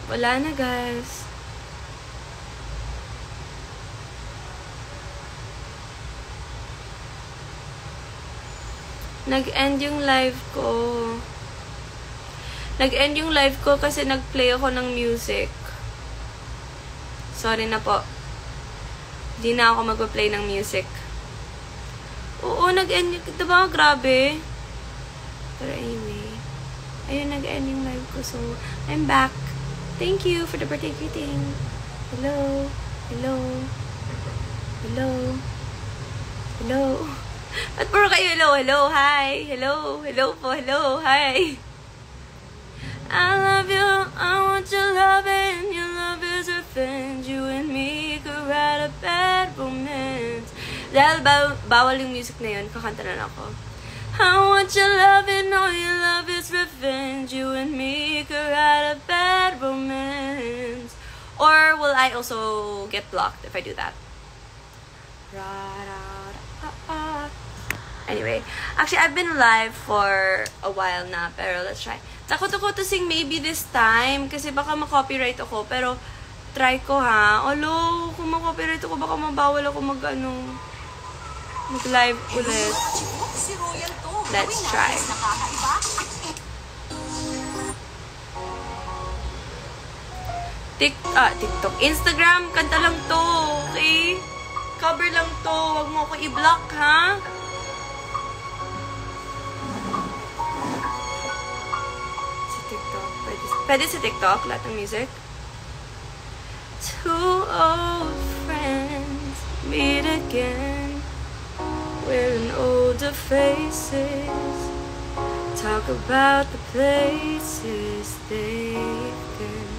Wala na, guys. Nag-end yung live ko. Nag-end yung live ko kasi nag-play ako ng music. Sorry na po. Di na ako mag-play ng music. Oo, nag-end yung... Diba? Grabe. Pero anyway. Ayun, nag-end yung live ko. So, I'm back. Thank you for the birthday greeting. Hello. Hello. Hello. Hello. At puro kayo, hello, hello, hi. Hello, hello po, hello, hi. I love you, I want your love and your love is revenge. You and me could write a bad romance. Dahil bawal yung music na yun, kakanta na ako. I want your love and all your love is revenge. You and me could write a bad romance. Or will I also get blocked if I do that? Anyway, actually, I've been live for a while na, pero let's try. Takot ako to sing maybe this time, kasi baka ma-copyright ako, pero try ko ha. Olo, kung ma-copyright ako, baka mabawal ako mag-live ulit. Let's try. TikTok. Instagram, kanta lang to, okay? Cover lang to, wag mo ako i-block, ha? Pwede sa TikTok, lahat ng music. Two old friends meet again, wearing older faces, talk about the places they've been.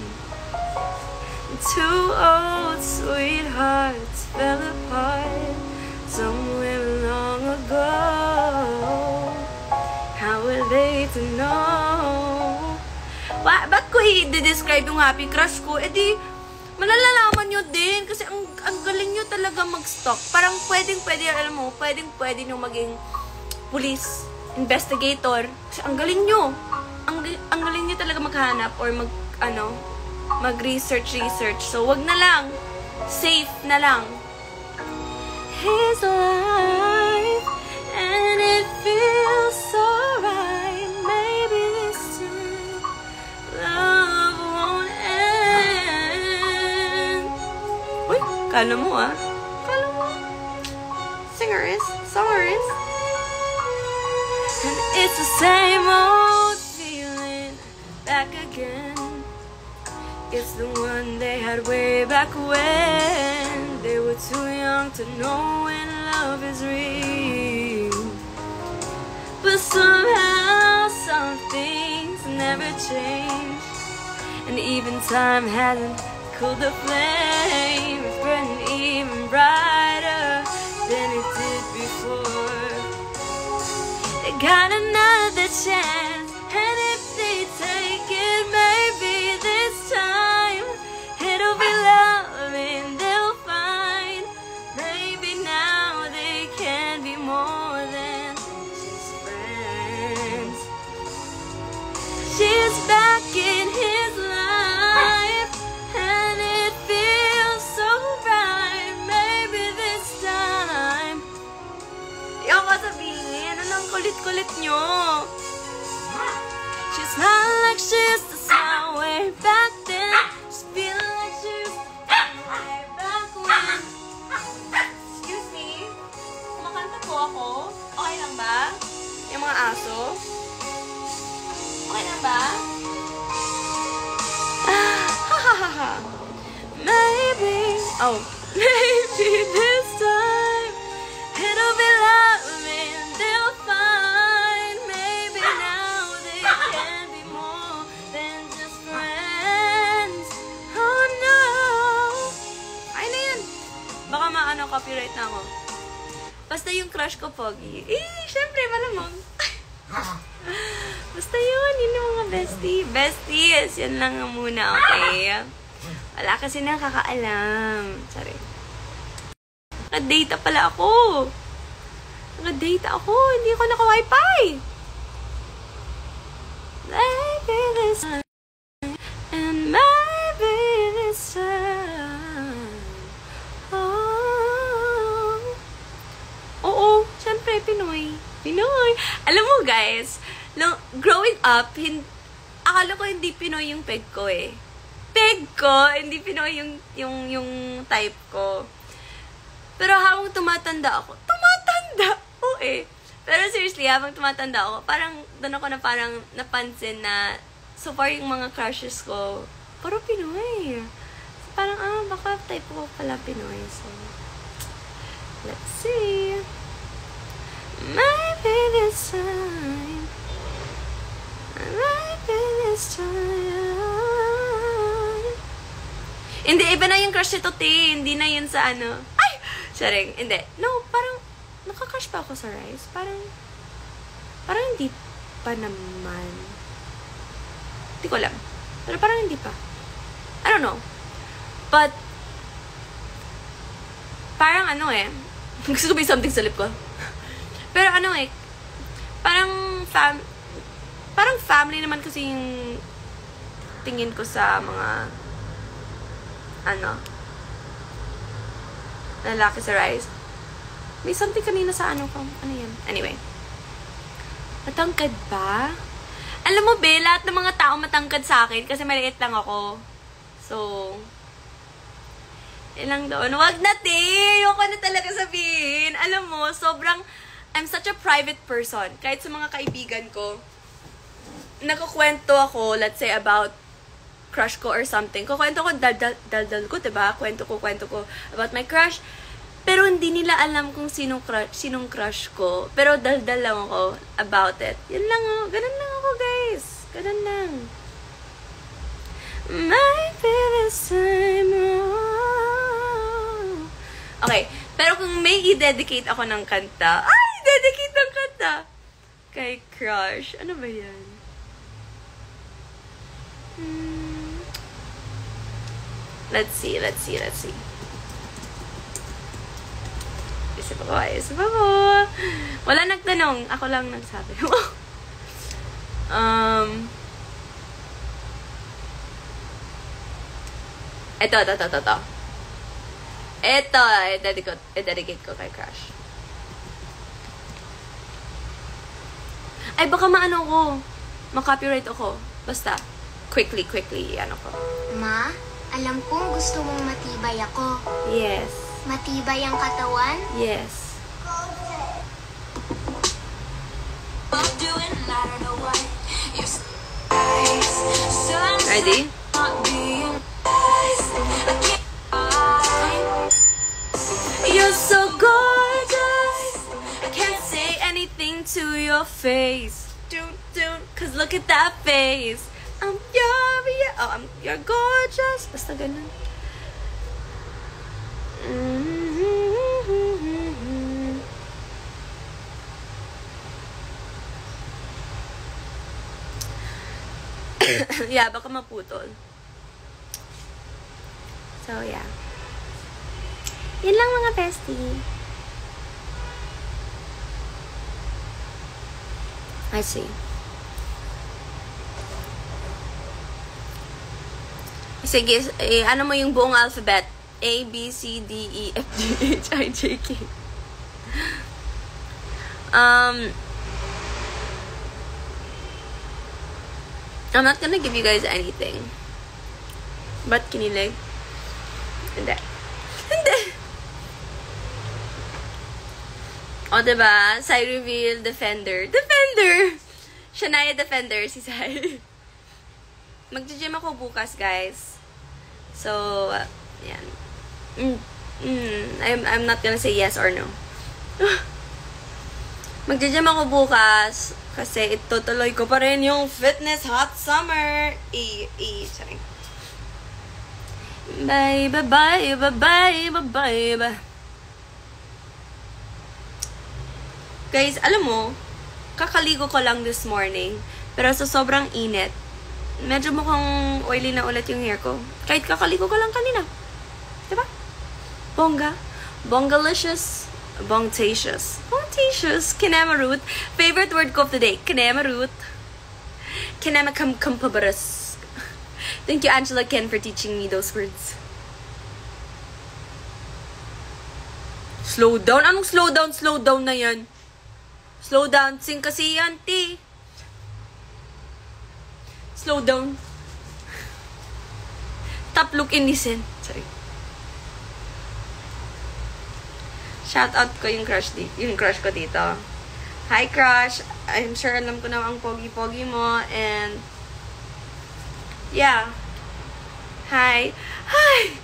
Two old sweethearts fell apart somewhere long ago. How were they to know? Ba't ko i-describe yung happy crush ko? Eh di, malalalaman nyo din. Kasi ang galing nyo talaga mag-stalk. Parang pwedeng-pwede, alam mo, pwedeng-pwede nyo maging police, investigator. Kasi ang galing nyo. Ang galing nyo talaga maghanap or mag-research. So, wag na lang. Safe na lang. His life, and it feels so right. Maybe this time love won't end. Uy, kala mo ah. Kala mo. Songwriter is. And it's the same old feeling back again. It's the one they had way back when they were too young to know when love is real. But somehow some things never change, and even time hasn't cooled the flame. It's burning even brighter than it did before. They got another chance, and if they take it, maybe this time it'll be love and they'll find maybe now they can be more than just friends. She's back in his life, and it feels so right. Maybe this time. Yung ko sabihin, anong kulit-kulit nyo? She's not like she used to smile way back then. She's feeling like she used to smile way back when. Excuse me, kumakanta po ako. Okay lang ba? Yung mga aso? Okay lang ba? Maybe, maybe this time it'll be love and they'll find. Maybe now they can be more than just friends. Oh no! Ay na yan! Baka copyright na ako. Basta yung crush ko, Pogi. Syempre, malamang. Basta yun yung mga bestie. Besties, yan lang muna, okay? Wala kasi nakakaalam. Sorry. Naka-data pala ako. Naka-data ako. Hindi ako naka-wifi. Like this and maybe Pinoy. Pinoy. Alam mo guys, growing up, akala ko hindi Pinoy yung peg ko eh. Peg ko, hindi Pinoy yung type ko. Pero habang tumatanda ako, oo eh. Pero seriously, habang tumatanda ako, parang doon ako na parang napansin na so far yung mga crushes ko, puro Pinoy. So, parang, baka type ko pala Pinoy. So, let's see. Maybe this time. Maybe this time. Hindi, iba na yung crush nito, te. Hindi na yun sa ano. Ay! Sharing. Hindi. No, parang, nakakrush pa ako sa Rise. Parang hindi pa naman. Hindi ko alam. Pero parang hindi pa. I don't know. But, parang ano eh. Gusto ko may something sa lip ko. Pero ano eh. Parang family naman kasi yung tingin ko sa mga lalaki sa Rise. May something kanina sa ano yan. Anyway. Matangkad ba? Alam mo, be, lahat ng mga tao matangkad sa akin kasi maliit lang ako. So, ilang doon. Wag na, te! Ayoko na talaga sabihin. Alam mo, I'm such a private person. Kahit sa mga kaibigan ko, nagkukwento ako, let's say, about crush ko or something. Kukwento ko, dal ko, diba? Kwento ko about my crush. Pero hindi nila alam kung sinong crush ko. Pero daldal lang ako about it. Yun lang oh. Ganun lang ako, guys. Ganun lang. Maybe this time. Okay. Pero kung may i-dedicate ako ng kanta, dedicate ng kanta kay crush. Ano ba yan? Let's see. Isip ako. Wala nagtanong. Ako lang nagsabi. Ito. Ito, i-dedicate ko kay crush. Ay, baka maano ko. Ma-copyright ako. Basta, quickly, ano ko. Ma, alam kong gusto mong matibay ako. Yes. Matibay ang katawan? Yes. Ready? You're so gorgeous. I can't say anything to your face. Cause look at that face. You're gorgeous. Basta ganun. Yeah, baka maputol. So, yeah. Yun lang mga bestie. I see. Sige, ano mo yung buong alphabet? A, B, C, D, E, F, G, H, I, J, K. I'm not gonna give you guys anything. Ba't kinilig? Hindi. O, diba? Sai reveal, Defender. Shania Defender, si Sai. Mag-gym ako bukas, guys. So, yan. I'm not gonna say yes or no. Mag-gym ako bukas kasi itutuloy ko pa rin yung fitness hot summer. Sorry. Bye. Guys, alam mo, kakaligo ko lang this morning, pero sa sobrang init, medyo mukhang oily na ulit yung hair ko. Kahit kakaligo ko lang kanina. Diba? Bongalicious. Bongtacious. Kinema-root. Favorite word ko of the day. Kinema-root. Kinema-kampabaras. Thank you, Angela Ken, for teaching me those words. Slow down? Anong slow down? Slow down na yan. Slow dancing kasi yan, T. Slow down. Top look and listen. Sorry. Shout out ko yung crush ko dito. Hi, crush. I'm sure alam ko na ang pogi-pogi mo. And, yeah. Hi. Hi!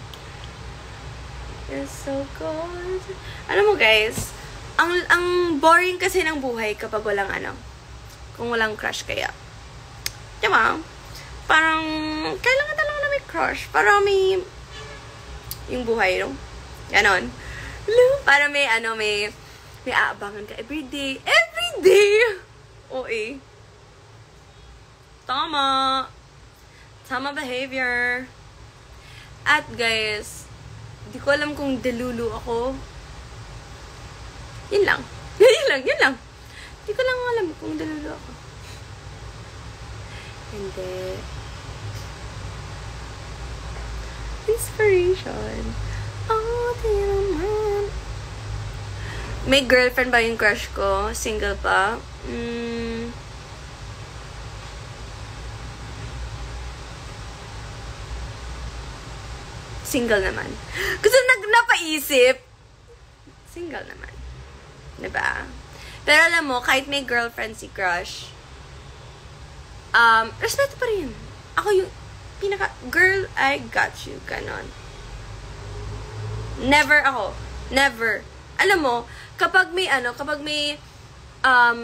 It's so cold. Alam mo, guys, ang boring kasi ng buhay kapag walang kung walang crush kaya. Diba? Parang, kailangan talaga na may crush. Para may, yung buhay, no? Ganon. Para may, may aabangan ka everyday. Everyday! OA. Tama behavior. At guys, di ko alam kung delulu ako. Yun lang. Yun lang. Di ko lang alam kung delulu ako. Hindi. Inspiration. Oh, naman. May girlfriend ba yung crush ko? Single pa? Single naman. Kasi napaisip. Single naman. Diba? Pero alam mo, kahit may girlfriend si crush, respeto pa rin. Ako yung girl, I got you. Ganon. Never ako. Never. Alam mo, kapag may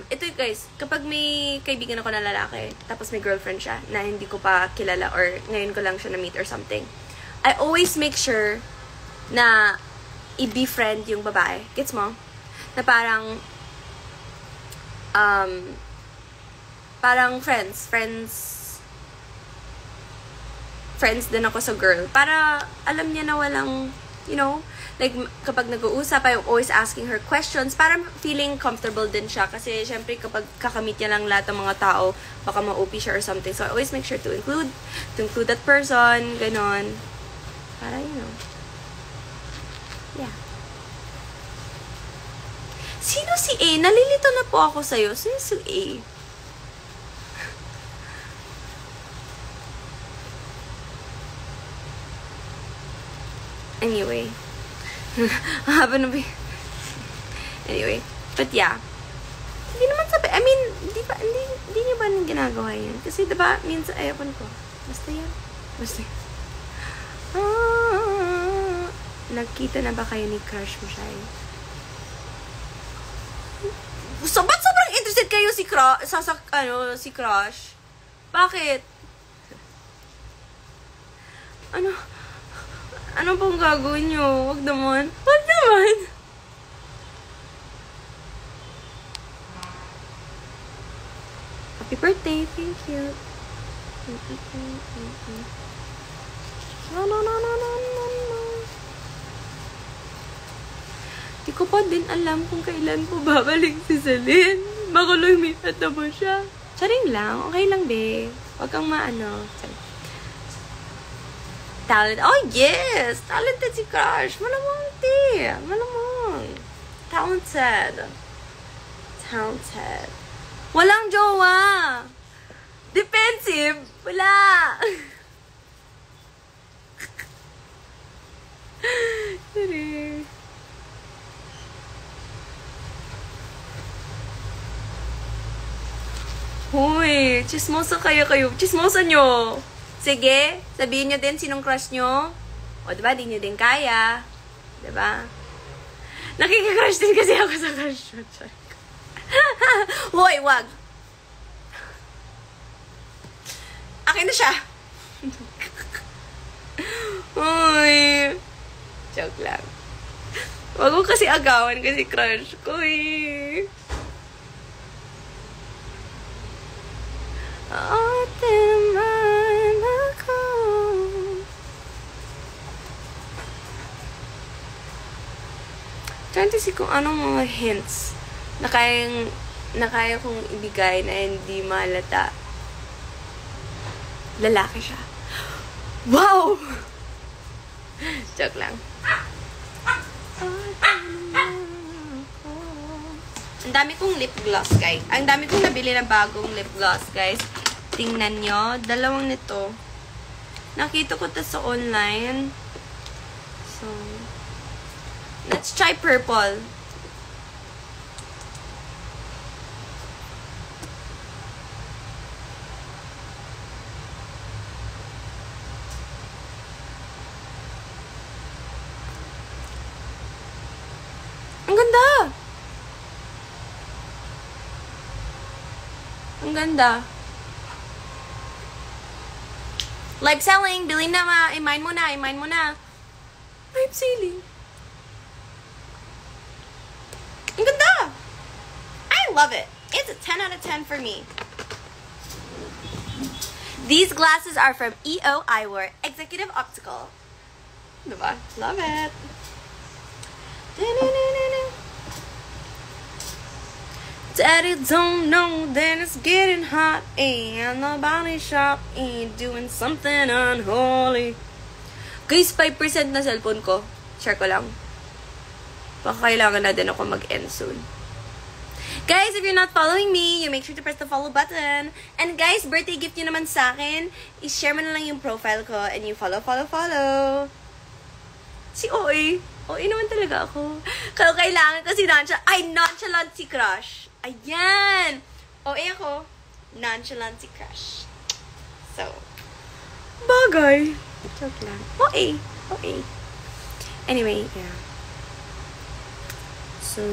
ito guys, kapag may kaibigan ako na lalaki, tapos may girlfriend siya, na hindi ko pa kilala, or ngayon ko lang siya na-meet or something, I always make sure na i-befriend yung babae. Gets mo? Na parang friends din ako sa girl. Para alam niya na walang, like, kapag nag-uusap, I'm always asking her questions para feeling comfortable din siya. Kasi, syempre, kapag kakamit niya lang lahat ng mga tao, baka ma-OP siya or something. So, I always make sure to include that person, ganon. Para, yeah. Sino si A? Nalilito na po ako sa'yo. Sino si A? Anyway. Haba na ba? Anyway. But yeah. Hindi naman sabi. I mean, hindi niyo ba ginagawa yan? Kasi diba, minsan, ayapon ko. Basta yan. Nagkita na ba kayo ni crush mo siya? So, ba't sobrang interested kayo si crush? Bakit? Ano pong gagawin nyo? Wag naman. Happy birthday. Thank you. No. Di ko pa din alam kung kailan po babalik si Celine. Baka lumipat na ba siya? Charing lang. Okay lang, be. Huwag kang talent. Oh, yes! Talented si crush. Malamang, ti. Malamang. Talented. Walang jowa. Defensive. Wala. Sorry. Hoy, chismosa kayo. Chismosa nyo. Sige, sabihin nyo din sinong crush nyo. O, diba, di nyo din kaya. Diba? Nakikicrush din kasi ako sa crush nyo. Hoy, wag. Akin na siya. Hoy. Joke lang. Wag ko kasi agawan kasi crush ko eh. Trying to see kung anong mga hints na kaya kong ibigay na hindi malata. Lalaki siya. Wow! Joke lang. Ang dami kong lip gloss, guys. Ang dami kong nabili na bagong lip gloss, guys. Tingnan nyo. Dalawang nito. Nakita ko to sa online. So, let's try purple. Ang ganda! Ang ganda. Live selling. Bilhin na ma. I-mine mo na. I-mine mo na. Live selling. Ang ganda! I love it. It's a 10 out of 10 for me. These glasses are from EO Eyewear Executive Optical. Diba? Love it. Daddy don't know that it's getting hot and the body shop ain't doing something unholy. Guys, 5% na cellphone ko. Share ko lang. Baka kailangan na din ako mag-end soon. Guys, if you're not following me, you make sure to press the follow button. And guys, birthday gift nyo naman sa akin. I-share mo na lang yung profile ko and you follow. Si OA. OA naman talaga ako. Kailangan kasi nonchalant si crush. Ayan! OA ako. Nonchalant si crush. So, bagay. Joke lang. OA. Anyway, yeah. So,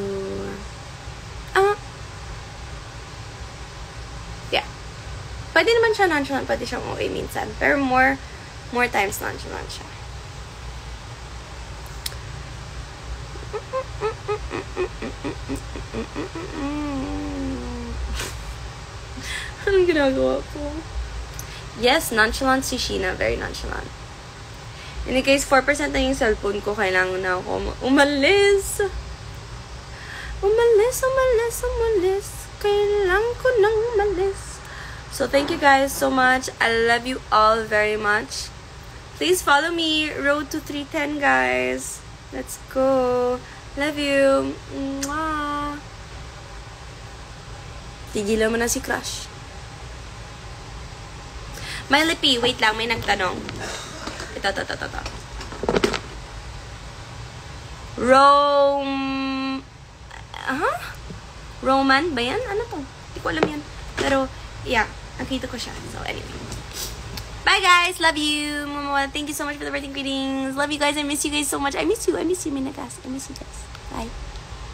yeah. Pwede naman siya nonchalant, pwede siyang OA minsan. Pero more times nonchalant siya. Anong ginagawa ko? Yes, nonchalant si Sheena. Very nonchalant. In case 4% na yung cellphone ko, kailangan na ako umalis. Kailangan ko nang umalis. So, thank you guys so much. I love you all very much. Please follow me. Road to 310, guys. Let's go. Love you. Mwah. Tigilan mo na si crush. My lippy. Wait lang. May nagtanong. Ito. Roman ba yan? Ano to? Hindi ko alam yan. Pero, yeah. Nakita ko siya. So, anyway. Bye, guys. Love you. Thank you so much for the birthday greetings. Love you guys. I miss you guys so much. I miss you, Minagas. I miss you guys. Bye.